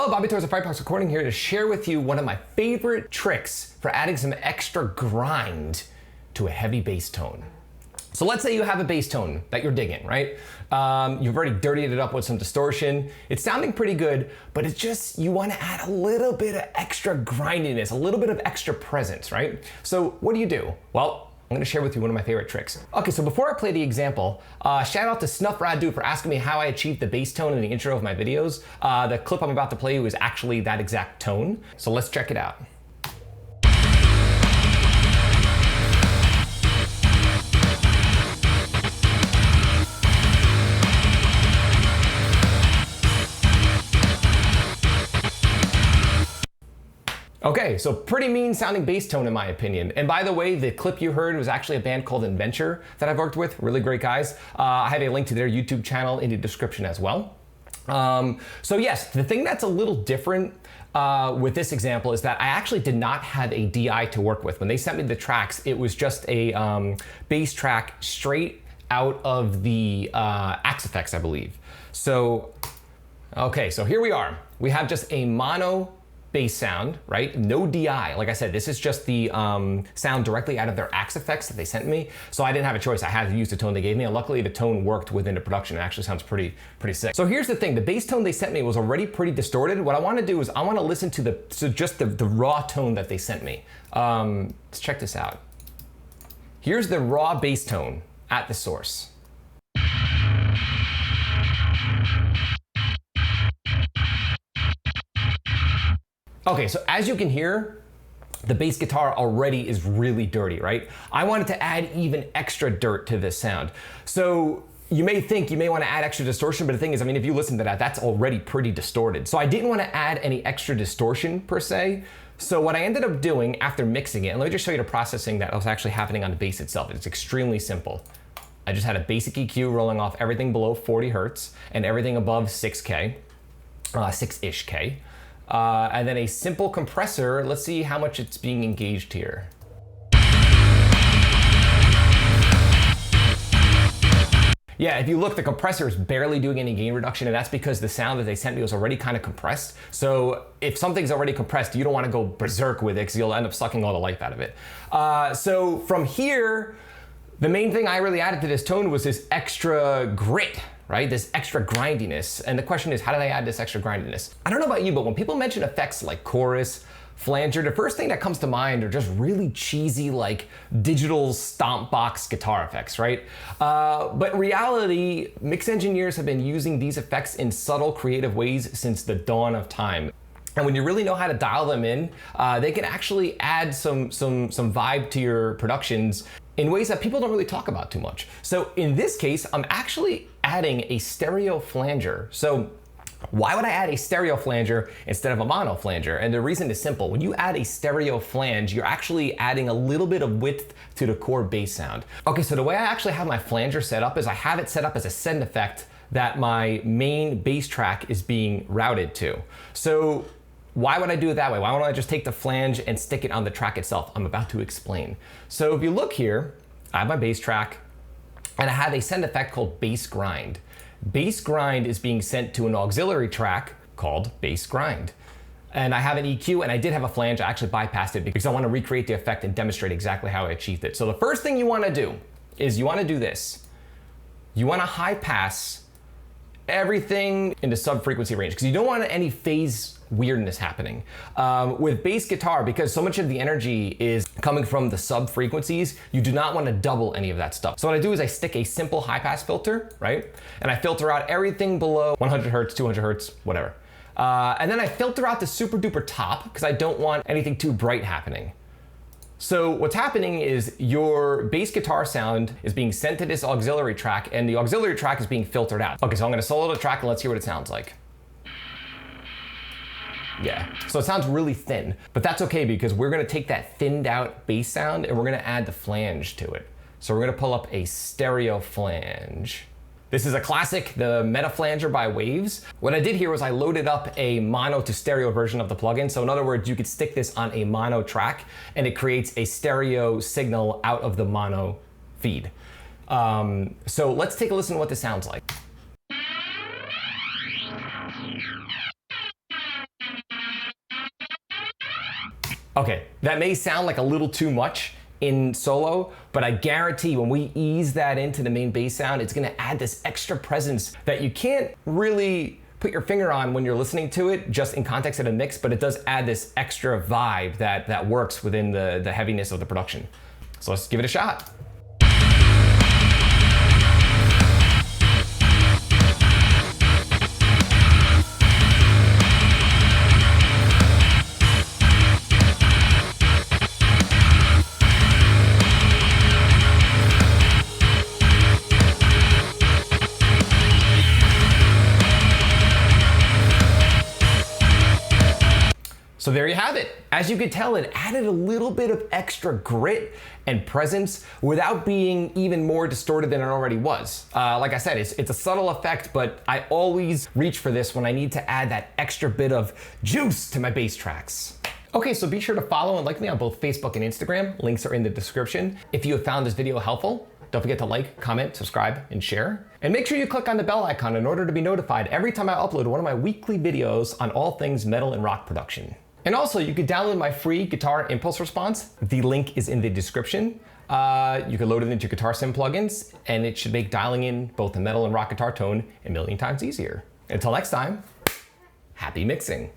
Hello, Bobby Torres of Frightbox recording here to share with you one of my favorite tricks for adding some extra grind to a heavy bass tone. So let's say you have a bass tone that you're digging, right? You've already dirtied it up with some distortion. It's sounding pretty good, but it's just, you wanna add a little bit of extra grindiness, a little bit of extra presence, right? So what do? Well, I'm gonna share with you one of my favorite tricks. Okay, so before I play the example, shout out to Snuff Radu for asking me how I achieved the bass tone in the intro of my videos. The clip I'm about to play you is actually that exact tone. So let's check it out. Okay, so pretty mean sounding bass tone in my opinion. And by the way, the clip you heard was actually a band called Adventure that I've worked with, really great guys. I have a link to their YouTube channel in the description as well. So yes, the thing that's a little different with this example is that I actually did not have a DI to work with. When they sent me the tracks, it was just a bass track straight out of the Axe Effects, I believe. So, okay, so here we are. We have just a mono bass sound, right? No DI. Like I said, this is just the sound directly out of their Axe Effects that they sent me. So I didn't have a choice. I had to use the tone they gave me, and luckily the tone worked within the production. It actually sounds pretty sick. So here's the thing, the bass tone they sent me was already pretty distorted. What I want to do is I want to listen to just the raw tone that they sent me. Let's check this out. Here's the raw bass tone at the source. Okay, so as you can hear, the bass guitar already is really dirty, right? I wanted to add even extra dirt to this sound. So you may think you may want to add extra distortion, but the thing is, I mean, if you listen to that, that's already pretty distorted. So I didn't want to add any extra distortion per se. So what I ended up doing after mixing it, and let me just show you the processing that was actually happening on the bass itself. It's extremely simple. I just had a basic EQ rolling off everything below 40 Hertz and everything above 6K, 6-ish K. And then a simple compressor. Let's see how much it's being engaged here. Yeah, if you look, the compressor is barely doing any gain reduction, and that's because the sound that they sent me was already kind of compressed. So if something's already compressed, you don't want to go berserk with it because you'll end up sucking all the life out of it. So from here, the main thing I really added to this tone was this extra grit, right? This extra grindiness. And the question is, how did I add this extra grindiness? I don't know about you, but when people mention effects like chorus, flanger, the first thing that comes to mind are just really cheesy, like digital stomp box guitar effects, right? But in reality, mix engineers have been using these effects in subtle, creative ways since the dawn of time. And when you really know how to dial them in, they can actually add some vibe to your productions in ways that people don't really talk about too much. So in this case, I'm actually adding a stereo flanger. So why would I add a stereo flanger instead of a mono flanger? And the reason is simple. When you add a stereo flange, you're actually adding a little bit of width to the core bass sound. Okay, so the way I actually have my flanger set up is I have it set up as a send effect that my main bass track is being routed to. So why would I do it that way? Why don't I just take the flange and stick it on the track itself? I'm about to explain. So if you look here, I have my bass track and I have a send effect called bass grind. Bass grind is being sent to an auxiliary track called bass grind. And I have an EQ, and I did have a flange. I actually bypassed it because I want to recreate the effect and demonstrate exactly how I achieved it. So the first thing you want to do is you want to do this. You want to high pass everything in the sub frequency range because you don't want any phase weirdness happening. With bass guitar, because so much of the energy is coming from the sub frequencies, you do not want to double any of that stuff. So what I do is I stick a simple high pass filter, right? And I filter out everything below 100 Hertz, 200 Hertz, whatever. And then I filter out the super duper top because I don't want anything too bright happening. So what's happening is your bass guitar sound is being sent to this auxiliary track, and the auxiliary track is being filtered out. Okay, so I'm gonna solo the track and let's hear what it sounds like. Yeah, so it sounds really thin, but that's okay because we're gonna take that thinned out bass sound and we're gonna add the flange to it. So we're gonna pull up a stereo flange. This is a classic, the Meta Flanger by Waves. What I did here was I loaded up a mono to stereo version of the plugin. So in other words, you could stick this on a mono track and it creates a stereo signal out of the mono feed. So let's take a listen to what this sounds like. Okay, that may sound like a little too much in solo, but I guarantee when we ease that into the main bass sound, it's gonna add this extra presence that you can't really put your finger on when you're listening to it just in context of the mix, but it does add this extra vibe that works within the heaviness of the production. So let's give it a shot. So there you have it. As you could tell, it added a little bit of extra grit and presence without being even more distorted than it already was. Like I said, it's a subtle effect, but I always reach for this when I need to add that extra bit of juice to my bass tracks. Okay, so be sure to follow and like me on both Facebook and Instagram. Links are in the description. If you have found this video helpful, don't forget to like, comment, subscribe, and share. And make sure you click on the bell icon in order to be notified every time I upload one of my weekly videos on all things metal and rock production. And also, you can download my free guitar impulse response. The link is in the description. You can load it into Guitar Sim plugins, and it should make dialing in both the metal and rock guitar tone a million times easier. Until next time, happy mixing.